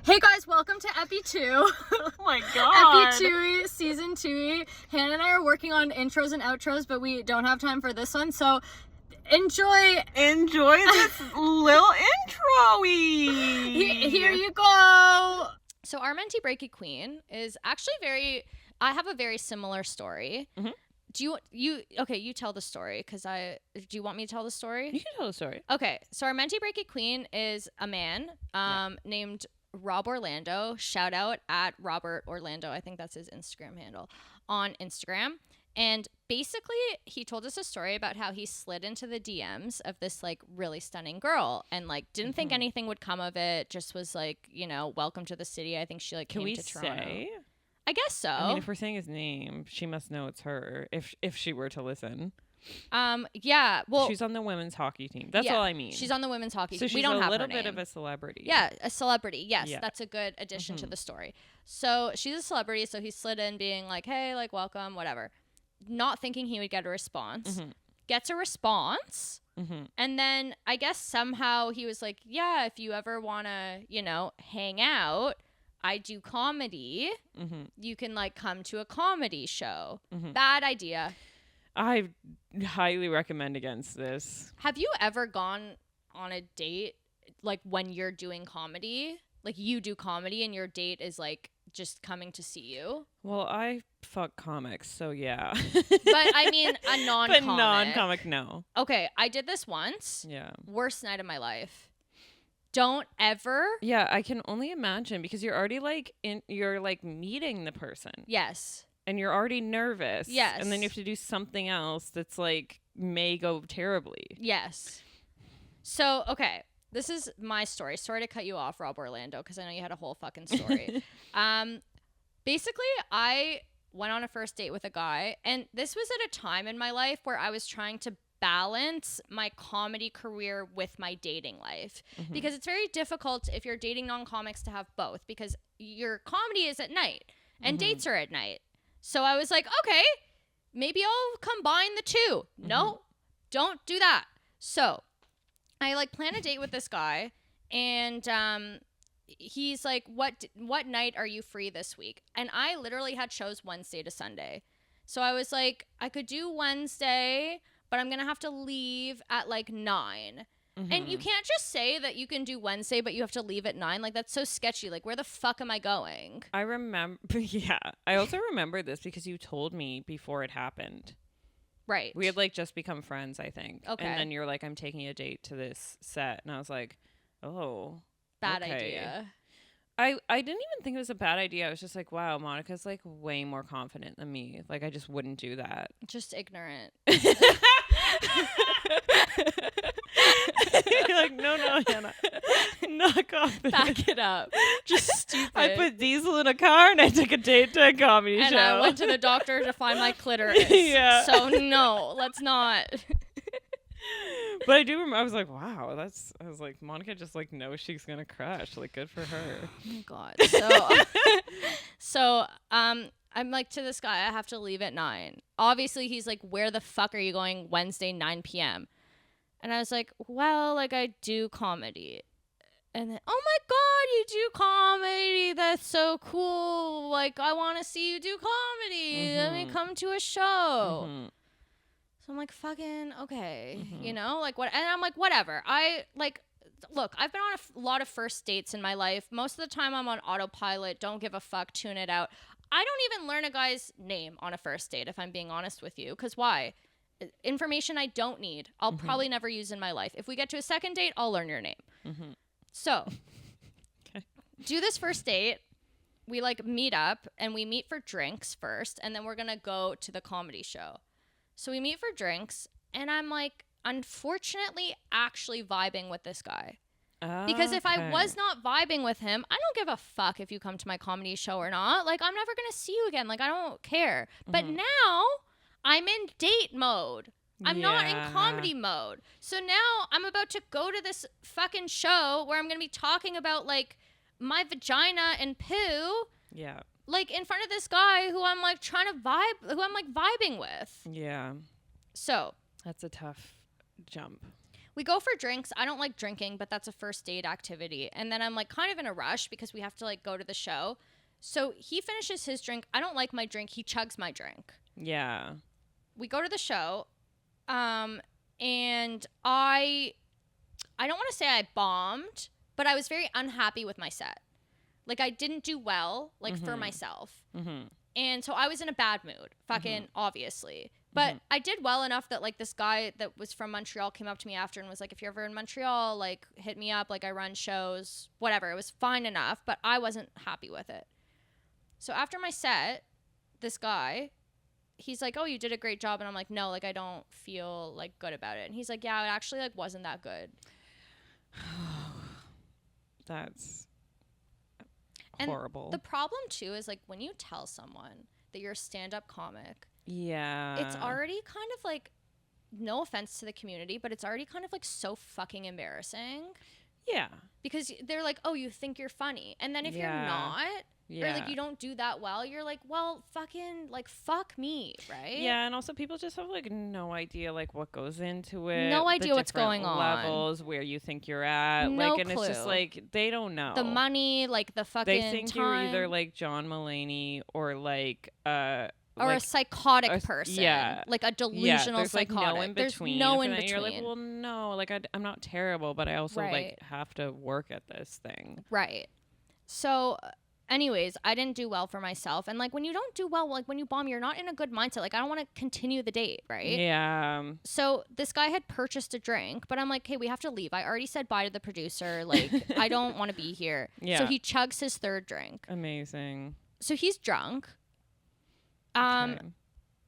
Hey guys, welcome to Epi 2. Oh my god. Epi 2, Season 2. Hannah and I are working on intros and outros, but we don't have time for this one, so enjoy this little intro-y. Here you go. So our Menty Breaky queen is actually I have a very similar story. Mm-hmm. Do you tell the story, because do you want me to tell the story? You can tell the story. Okay, so our Menty Breaky queen is a man named Rob Orlando. Shout out at Robert Orlando. I think that's his Instagram handle on Instagram. And basically, he told us a story about how he slid into the DMs of this like really stunning girl and like didn't think anything would come of it. Just was like, welcome to the city. I think she like came to Toronto. Can we say? I guess so. I mean, if we're saying his name, she must know it's her. If she were to listen. Yeah. Well, she's on the women's hockey team. That's all I mean. She's on the women's hockey team. So we don't she's have a little her bit name. of a celebrity. Yeah, a celebrity. Yes, Yeah. That's a good addition to the story. So she's a celebrity. So he slid in being like, hey, like, welcome, whatever. Not thinking he would get a response. Mm-hmm. Gets a response. Mm-hmm. And then I guess somehow he was like, yeah, if you ever want to, hang out, I do comedy. Mm-hmm. You can like come to a comedy show. Mm-hmm. Bad idea. I highly recommend against this. Have you ever gone on a date like when you're doing comedy? Like you do comedy and your date is like just coming to see you? Well, I fuck comics, so yeah. But I mean a non-comic. But non-comic, no. Okay, I did this once. Yeah. Worst night of my life. Don't ever. Yeah, I can only imagine because you're already you're meeting the person. Yes. And you're already nervous. Yes. And then you have to do something else that's like may go terribly. Yes. So, okay. This is my story. Sorry to cut you off, Rob Orlando, because I know you had a whole fucking story. Basically, I went on a first date with a guy, and this was at a time in my life where I was trying to balance my comedy career with my dating life. Mm-hmm. Because it's very difficult if you're dating non-comics to have both, because your comedy is at night and dates are at night. So I was like, okay, maybe I'll combine the two. No, don't do that. So I like plan a date with this guy, and he's like, what night are you free this week? And I literally had shows Wednesday to Sunday. So I was like, I could do Wednesday, but I'm going to have to leave at like 9. And you can't just say that you can do Wednesday, but you have to leave at 9. Like, that's so sketchy. Like, where the fuck am I going? I remember. Yeah. I also remember this because you told me before it happened. Right. We had like just become friends, I think. Okay. And then you're like, I'm taking a date to this set. And I was like, oh. Bad okay. idea. I didn't even think it was a bad idea. I was just like, wow, Monica's like way more confident than me. Like, I just wouldn't do that. Just ignorant. You're like, no, Hannah. Not confident. Back it up. Just stupid. I put diesel in a car and I took a date to a comedy and show. I went to the doctor to find my clitoris. Yeah. So no, let's not. But I do remember, I was like, wow, I was like, Monica just like knows she's going to crush. Like, good for her. Oh my God. So I'm like, to this guy, I have to leave at 9. Obviously, he's like, where the fuck are you going Wednesday, 9 p.m.? And I was like, well, like, I do comedy. And then, oh my God, you do comedy. That's so cool. Like, I want to see you do comedy. Let me come to a show. So I'm like, fucking, okay. Like, what? And I'm like, whatever. Look, I've been on a lot of first dates in my life. Most of the time I'm on autopilot. Don't give a fuck. Tune it out. I don't even learn a guy's name on a first date, if I'm being honest with you. Because why? Information I don't need. I'll probably never use in my life. If we get to a second date, I'll learn your name. So, do this first date. We like meet up and we meet for drinks first. And then we're going to go to the comedy show. So we meet for drinks. And I'm like, unfortunately, actually vibing with this guy. Because if I was not vibing with him, I don't give a fuck if you come to my comedy show or not. Like, I'm never going to see you again. Like, I don't care. But now I'm in date mode. I'm not in comedy mode. So now I'm about to go to this fucking show where I'm going to be talking about, like, my vagina and poo. Yeah. Like, in front of this guy who I'm, like, trying to vibe, who I'm, like, vibing with. Yeah. So. That's a tough jump. we go for drinks. I don't like drinking, but that's a first date activity. And then I'm like kind of in a rush because we have to like go to the show. So he finishes his drink. I don't like my drink. He chugs my drink. Yeah. We go to the show. And I don't want to say I bombed, but I was very unhappy with my set. Like I didn't do well, like for myself. And so I was in a bad mood, fucking obviously. But I did well enough that like this guy that was from Montreal came up to me after and was like, if you're ever in Montreal, like hit me up. Like I run shows, whatever. It was fine enough, but I wasn't happy with it. So after my set, this guy, he's like, oh, you did a great job. And I'm like, no, like I don't feel like good about it. And he's like, yeah, it actually like wasn't that good. That's and horrible. The problem too is like when you tell someone that you're a stand-up comic, it's already kind of like, no offense to the community, but it's already kind of like so fucking embarrassing. Yeah. Because they're like, oh, you think you're funny. And then if you're not, or like you don't do that well, you're like, well, fucking like fuck me, right? Yeah, and also people just have like no idea like what goes into it. No idea what's going on. Levels, where you think you're at. No like and clue. It's just like they don't know. The money, like the fucking they think time. you're either like John Mulaney or like or like a psychotic person. Yeah. Like a delusional there's psychotic. Like no in between. There's no and in between. You're like, well, no, like I'm not terrible, but I also like have to work at this thing. Right. So anyways, I didn't do well for myself. And like when you don't do well, like when you bomb, you're not in a good mindset. Like I don't want to continue the date, right? Yeah. So this guy had purchased a drink, but I'm like, hey, we have to leave. I already said bye to the producer. Like I don't want to be here. Yeah. So he chugs his third drink. Amazing. So he's drunk. Okay.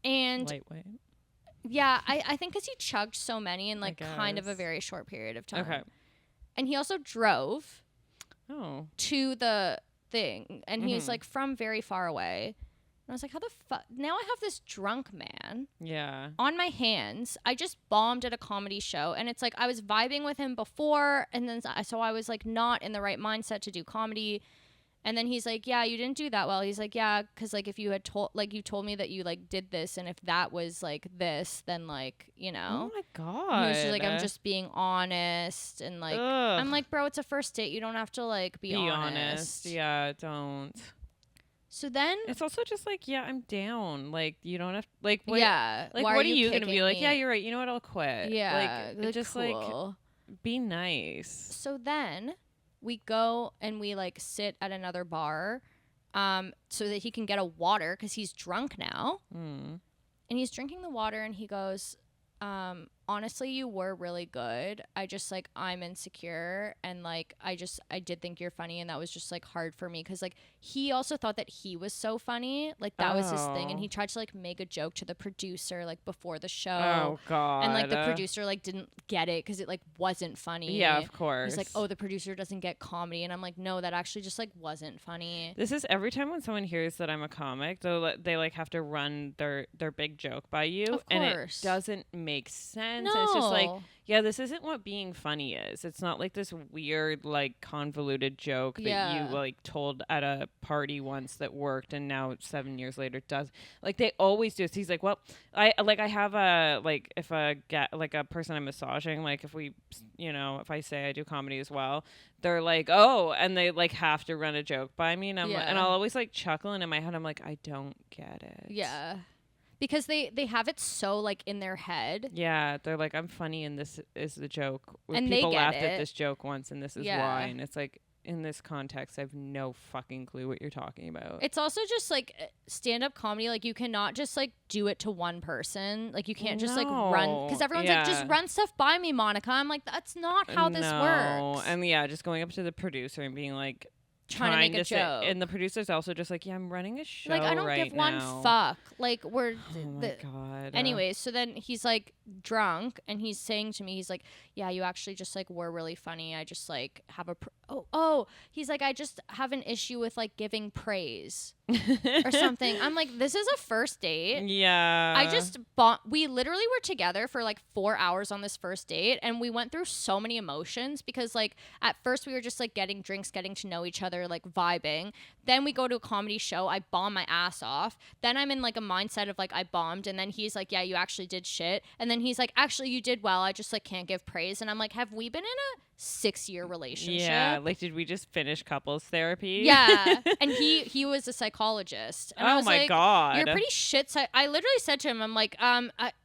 And lightweight. Yeah, I think because he chugged so many in like kind of a guess. very short period of time. Okay. And he also drove Oh. to the thing, and he was like from very far away. And I was like, how the fuck? Now I have this drunk man Yeah. on my hands. I just bombed at a comedy show, and it's like I was vibing with him before, and then so I was like not in the right mindset to do comedy. And then he's like, yeah, you didn't do that well. He's like, yeah, because like if you had told, like you told me that you like did this, and if that was like this, then like, you know. Oh my god. And he was just like, I'm just being honest, and like, I'm like, bro, it's a first date. You don't have to like be honest. Yeah, don't. So then it's also just like, yeah, I'm down. Like you don't have like what, yeah. Like why what are are you gonna kicking be like? me? Yeah, you're right. You know what? I'll quit. Yeah, like just cool. like be nice. So then we go and we like sit at another bar, so that he can get a water because he's drunk now. And he's drinking the water and he goes, honestly, you were really good. I just like, I'm insecure. And like, I did think you're funny. And that was just like hard for me. Cause like, he also thought that he was so funny. Like that was his thing. And he tried to like make a joke to the producer, like before the show. Oh god. And like the producer like didn't get it cause it like wasn't funny. Yeah, of course. He's like, oh, the producer doesn't get comedy. And I'm like, no, that actually just like wasn't funny. This is every time when someone hears that I'm a comic, they like have to run their big joke by you. Of and course. it doesn't make sense. No. It's just like, yeah, this isn't what being funny is. It's not like this weird, like convoluted joke that you like told at a party once that worked and now 7 years later it does. Like they always do. So he's like, well, I have a like if a like a person I'm massaging, like if we, you know, if I say I do comedy as well, they're like, oh, and they like have to run a joke by me, and I'm and I'll always like chuckle, and in my head I'm like, I don't get it. Yeah. Because they have it so like in their head. Yeah, they're like, I'm funny and this is the joke. And people they get laughed it. at this joke once and this is why. And it's like, in this context, I have no fucking clue what you're talking about. It's also just like stand-up comedy. Like you cannot just like do it to one person. Like you can't just like run. Because everyone's like, just run stuff by me, Monica. I'm like, that's not how this works. And just going up to the producer and being like, trying to make a joke. And the producer's also just like, yeah, I'm running a show like I don't right give one now. fuck. Like we're Oh my god. Anyways, so then he's like drunk and he's saying to me, he's like, yeah, you actually just like were really funny. I just like have a he's like, I just have an issue with like giving praise or something. I'm like, this is a first date. Yeah. I just we literally were together for like 4 hours on this first date, and we went through so many emotions because like at first we were just like getting drinks, getting to know each other, together, like vibing. Then we go to a comedy show. I bomb my ass off. Then I'm in like a mindset of like I bombed. And then he's like, yeah, you actually did shit. And then he's like, actually, you did well. I just like can't give praise. And I'm like, have we been in a 6-year relationship? Yeah, like did we just finish couples therapy? Yeah. And he was a psychologist. And I was like, God, you're pretty shit. I literally said to him, I'm like,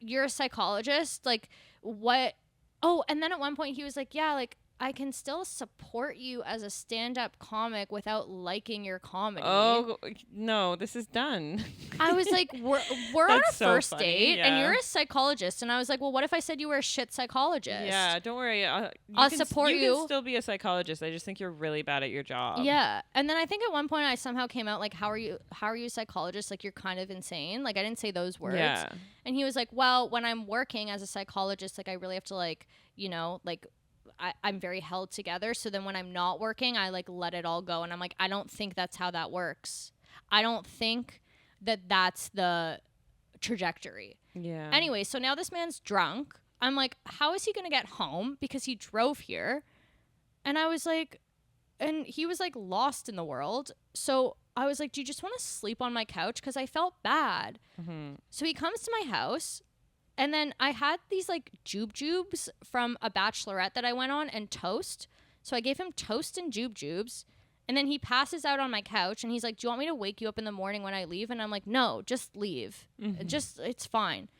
you're a psychologist. Like, what? Oh, and then at one point he was like, yeah, like I can still support you as a stand-up comic without liking your comedy. Oh no, this is done. I was like, we're on a so first funny, date, yeah. and you're a psychologist. And I was like, well, what if I said you were a shit psychologist? Yeah, don't worry. I'll support you. You can still be a psychologist. I just think you're really bad at your job. Yeah. And then I think at one point I somehow came out like, how are you a psychologist? Like, you're kind of insane. Like, I didn't say those words. Yeah. And he was like, well, when I'm working as a psychologist, like I really have to like, you know, like I'm very held together. So then when I'm not working, I like let it all go. And I'm like, I don't think that's how that works. I don't think that that's the trajectory. Yeah. Anyway, so now this man's drunk. I'm like, how is he going to get home? Because he drove here. And I was like, and he was like lost in the world. So I was like, do you just want to sleep on my couch? Because I felt bad. Mm-hmm. So he comes to my house. And then I had these like jubes from a bachelorette that I went on and toast. So I gave him toast and jubes. And then he passes out on my couch and he's like, do you want me to wake you up in the morning when I leave? And I'm like, no, just leave. Mm-hmm. It's fine.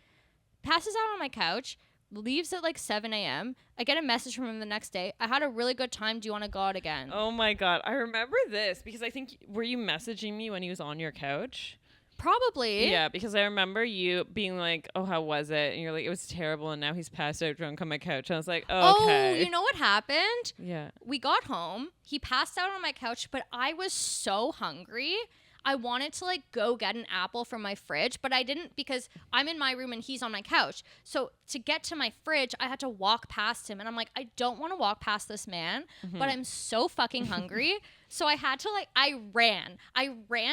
Passes out on my couch, leaves at like 7 a.m. I get a message from him the next day. I had a really good time. Do you want to go out again? Oh my God. I remember this because I think, were you messaging me when he was on your couch? Probably. Yeah, because I remember you being like, oh, how was it? And you're like, it was terrible. And now he's passed out drunk on my couch. And I was like, oh, okay. Oh, you know what happened? Yeah. We got home. He passed out on my couch, but I was so hungry. I wanted to like go get an apple from my fridge, but I didn't because I'm in my room and he's on my couch. So to get to my fridge, I had to walk past him. And I'm like, I don't want to walk past this man, but I'm so fucking hungry. So I had to like, I ran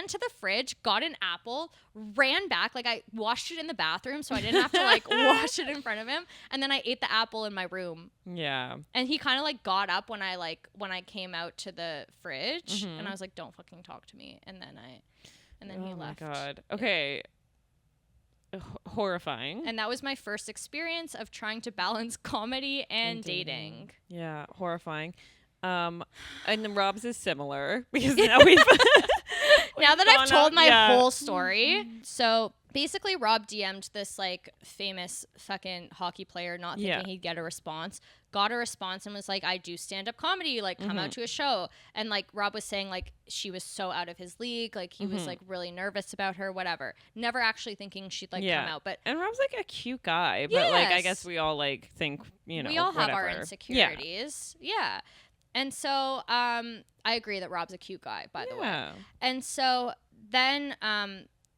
to the fridge, got an apple, ran back. Like I washed it in the bathroom so I didn't have to like wash it in front of him. And then I ate the apple in my room. Yeah. And he kind of like got up when I came out to the fridge and I was like, don't fucking talk to me. And then he left. Oh my God. Okay. Horrifying. And that was my first experience of trying to balance comedy and dating. Yeah, horrifying. And then Rob's is similar because now we've now that I've told my whole story. So basically Rob DM'd this like famous fucking hockey player not thinking he'd get a response. Got a response and was like, I do stand-up comedy, like come out to a show. And like Rob was saying like she was so out of his league, like he was like really nervous about her, whatever. Never actually thinking she'd like come out. But and Rob's like a cute guy, but like I guess we all like think, you know, we all have whatever. our insecurities. Yeah. And so I agree that Rob's a cute guy, by the way. And so then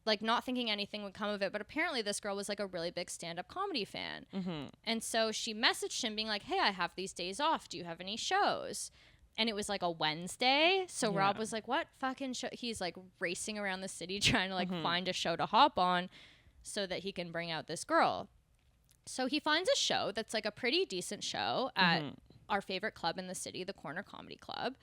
like not thinking anything would come of it, but apparently this girl was like a really big stand-up comedy fan. And so she messaged him being like, hey, I have these days off. Do you have any shows? And it was like a Wednesday. So Rob was like, what fucking show? He's like racing around the city trying to like find a show to hop on so that he can bring out this girl. So he finds a show that's like a pretty decent show at our favorite club in the city, the Corner Comedy Club.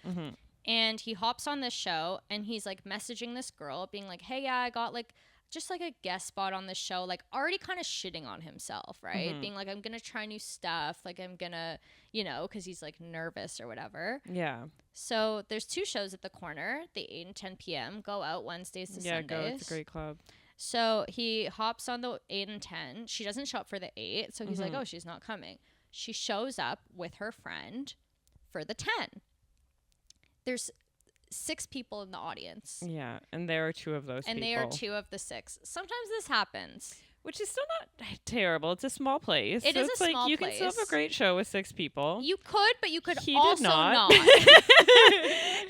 And he hops on this show and he's like messaging this girl being like, hey, yeah, I got like just like a guest spot on this show, like already kind of shitting on himself, right? Being like, I'm going to try new stuff. Like I'm going to, you know, because he's like nervous or whatever. Yeah. So there's 2 shows at the Corner, the 8 and 10 p.m. Go out Wednesdays to Sundays. Yeah, go. It's a great club. So he hops on the 8 and 10. She doesn't show up for the 8. So he's like, oh, she's not coming. She shows up with her friend for the 10. There's 6 people in the audience. Yeah, and there are 2 of those people. And they are 2 of the 6. Sometimes this happens. Which is still not terrible. It's a small place. It is a small place. You can still have a great show with 6 people. You could, but you could He also did not.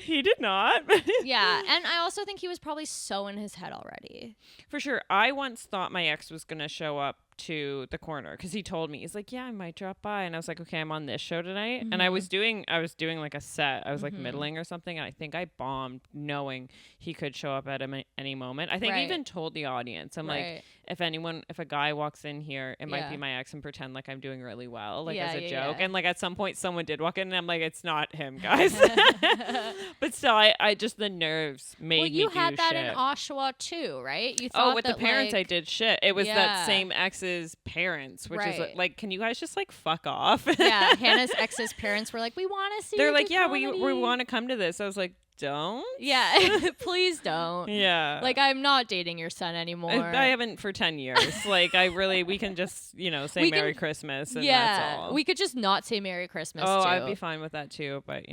He did not. Yeah, and I also think he was probably so in his head already. For sure. I once thought my ex was going to show up to the corner because he told me, he's like, yeah, I might drop by, and I was like, okay, I'm on this show tonight, and I was doing like a set. I was like middling or something, and I think I bombed knowing he could show up at any moment. I think I even told the audience, I'm like, if a guy walks in here, it might be my ex, and pretend like I'm doing really well, like as a joke. And like at some point someone did walk in, and I'm like, it's not him, guys. But still, I just, the nerves made me do shit. Well, you had that in Oshawa too, right? You thought with the parents, I did shit. It was that same ex's parents, which is like, can you guys just like fuck off? Yeah, Hannah's ex's parents were like, we want to see. They're like, yeah, we want to come to this. I was like, don't. Yeah, please don't. Yeah, like, I'm not dating your son anymore. I haven't for 10 years. Like, we can just, say Merry Christmas, and that's all. We could just not say Merry Christmas. Oh, too. I'd be fine with that too. But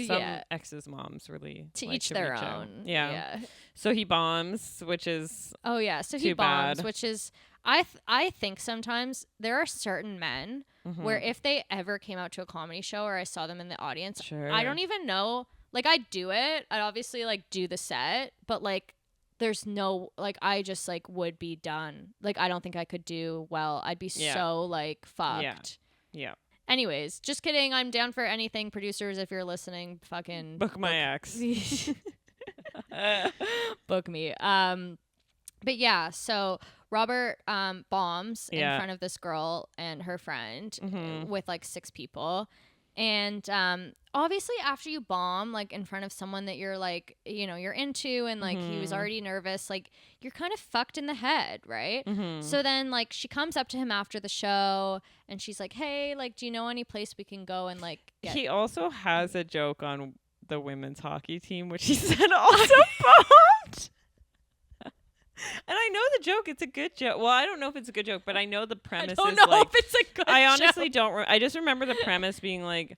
some exes' moms really to like each to their own. Yeah. So he bombs, which is so he bombs, which is I think sometimes there are certain men where if they ever came out to a comedy show or I saw them in the audience, I don't even know. Like, I'd do it. I'd obviously, like, do the set. But, like, there's no... Like, I just, like, would be done. Like, I don't think I could do well. I'd be so, like, fucked. Yeah. Anyways, just kidding. I'm down for anything. Producers, if you're listening, fucking... Book my ex. Book me. But, yeah, so... Robert bombs in front of this girl and her friend with, like, 6 people. And obviously after you bomb, like, in front of someone that you're, like, you're into, and, like, he was already nervous, like, you're kind of fucked in the head, right? So then, like, she comes up to him after the show and she's like, hey, like, do you know any place we can go and, like, get... He also has a joke on the women's hockey team, which he said also bombed. And I know the joke. It's a good joke. Well, I don't know if it's a good joke, but I know the premise I don't know like, if it's a good I honestly joke. don't. I just remember the premise being like,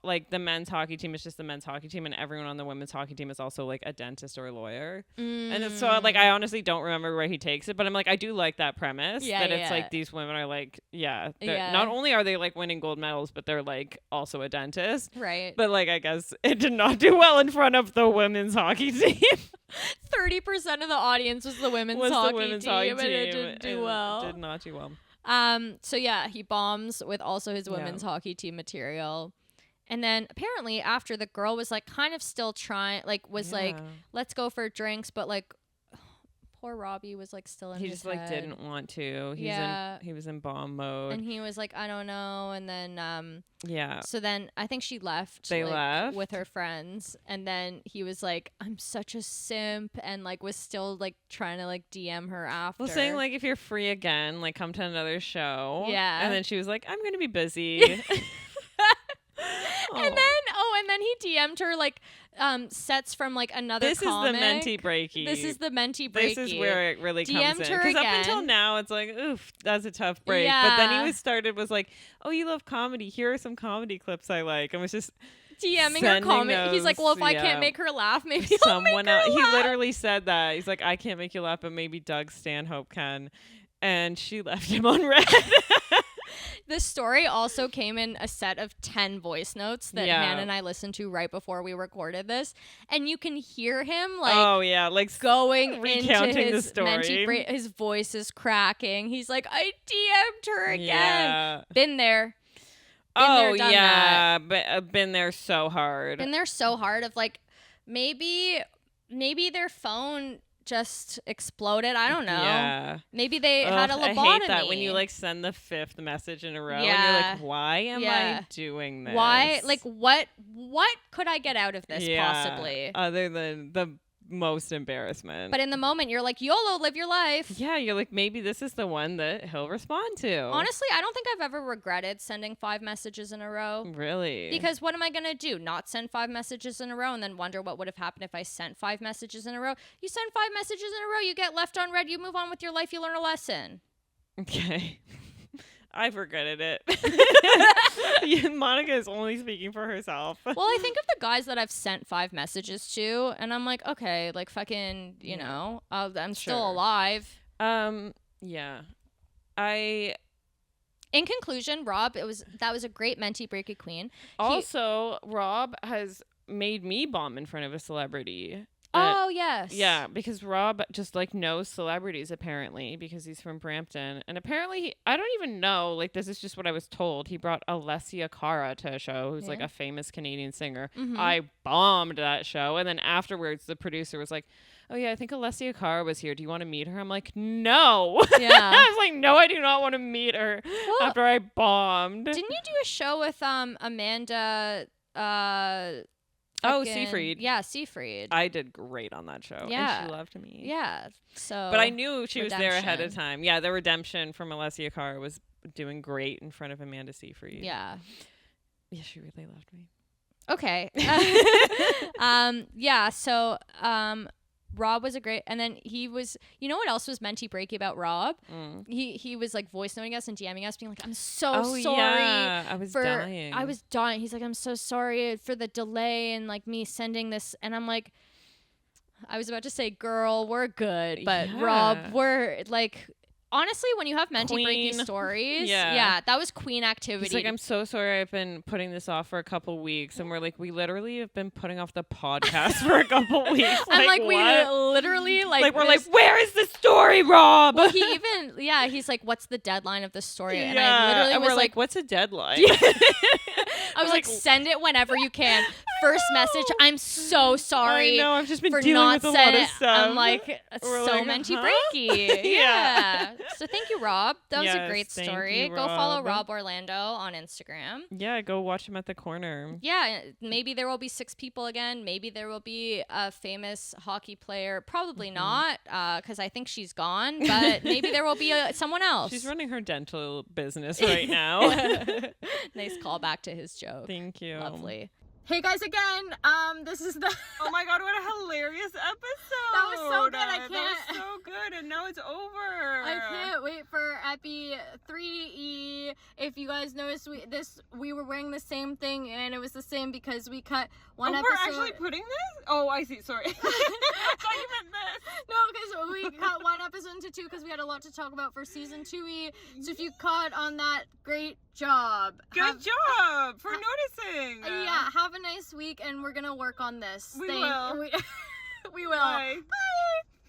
like the men's hockey team is just the men's hockey team, and everyone on the women's hockey team is also like a dentist or a lawyer. And so like, I honestly don't remember where he takes it, but I'm like, I do like that premise that it's like these women are like, not only are they like winning gold medals, but they're like also a dentist. Right. But like, I guess it did not do well in front of the women's hockey team. 30% of the audience was the women's hockey team, and it didn't do well. Did not do well. So yeah, he bombs with also his women's hockey team material. And then apparently after, the girl was like kind of still trying, like was like, let's go for drinks, but like poor Robbie was like still in his just head. Like didn't want to. He was in bomb mode. And he was like, I don't know. And then so then I think she left. They left with her friends, and then he was like, I'm such a simp, and like was still like trying to like DM her after. Well, saying like, if you're free again, like come to another show. Yeah. And then she was like, I'm gonna be busy. And then he DM'd her like sets from like another comic. This is the Menty Breaky. This is the Menty Breaky. This is where it really comes in. Because up until now, it's like, oof, that's a tough break. Yeah. But then he was like, oh, you love comedy. Here are some comedy clips I like. And was just DMing her comment. He's like, well, if I can't make her laugh, maybe someone else. He literally said that. He's like, I can't make you laugh, but maybe Doug Stanhope can. And she left him on red. This story also came in a set of 10 voice notes that Hannah and I listened to right before we recorded this, and you can hear him like going recounting into his the story. His voice is cracking. He's like, I DM'd her again. Yeah. Been there. Done that. But been there so hard. Been there so hard of like maybe their phone just exploded. I don't know. Yeah. Maybe they had a lobotomy. I hate that when you like send the 5th message in a row and you're like, why am I doing this? Why? Like, what could I get out of this possibly? Other than the most embarrassment. But in the moment, you're like, YOLO, live your life. Yeah, you're like, maybe this is the one that he'll respond to. Honestly, I don't think I've ever regretted sending 5 messages in a row. Really? Because what am I going to do? Not send 5 messages in a row and then wonder what would have happened if I sent 5 messages in a row? You send 5 messages in a row, you get left on red, you move on with your life, you learn a lesson. Okay. I've regretted it. Monica is only speaking for herself. Well, I think of the guys that I've sent 5 messages to, and I'm like, okay, like fucking, you know, I'm still alive. Yeah. In conclusion, Rob, that was a great Menty Breaky queen. Also, Rob has made me bomb in front of a celebrity. Oh, yes. Yeah, because Rob just like knows celebrities apparently because he's from Brampton. And apparently, I don't even know, like this is just what I was told. He brought Alessia Cara to a show, who's like a famous Canadian singer. Mm-hmm. I bombed that show. And then afterwards, the producer was like, oh yeah, I think Alessia Cara was here. Do you want to meet her? I'm like, no. Yeah. I was like, no, I do not want to meet her after I bombed. Didn't you do a show with Amanda Seyfried. Yeah, Seyfried. I did great on that show. Yeah. And she loved me. Yeah. So But I knew she was there ahead of Redemption. time. Yeah, the redemption from Alessia Cara was doing great in front of Amanda Seyfried. Yeah. Yeah, she really loved me. Okay. Yeah, so Rob was a great, and then he was, you know what else was Menty Breaky about Rob? He was like voice noting us and DMing us being like, I'm so sorry. Yeah, I was dying. I was dying. He's like, I'm so sorry for the delay and like me sending this. And I'm like, I was about to say, girl, we're good. But Yeah. Rob, we're like, honestly, when you have Menty Breaky Queen. stories, Yeah. that was queen activity. He's like, I'm so sorry I've been putting this off for a couple weeks. And we're like, we literally have been putting off the podcast for a couple weeks. I'm like, we what? literally like we're like, where is the story, Rob? Well, he even, he's like, what's the deadline of the story? And I Yeah, literally and was we're like, what's a deadline? I was like, send it whenever you can. First message, I'm so sorry. I know, I've just been for dealing not with a lot sending of stuff. I'm like, We're so like, Menty huh? Breaky. Yeah. So thank you, Rob. That was a Yes, great thank story. you, Go follow Rob. Rob Orlando on Instagram. Yeah, go watch him at the corner. Yeah, maybe there will be 6 people again. Maybe there will be a famous hockey player. Probably not, because I think she's gone. But maybe there will be someone else. She's running her dental business right now. Nice callback to his joke. Thank you. Lovely. Hey guys, again, this is the Oh my god, what a hilarious episode! That was so good, I That can't- was so good, and now it's over. I can't wait for Epi 3E. If you guys noticed, we were wearing the same thing, and it was the same because we cut one episode. We're actually putting this? Oh, I see. Sorry. I thought you meant this. No, because we cut one episode into 2 because we had a lot to talk about for season 2E. So if you caught on that, great job. Good job for noticing. Yeah, have a nice week, and we're gonna work on this. We will. We will. Bye. Bye.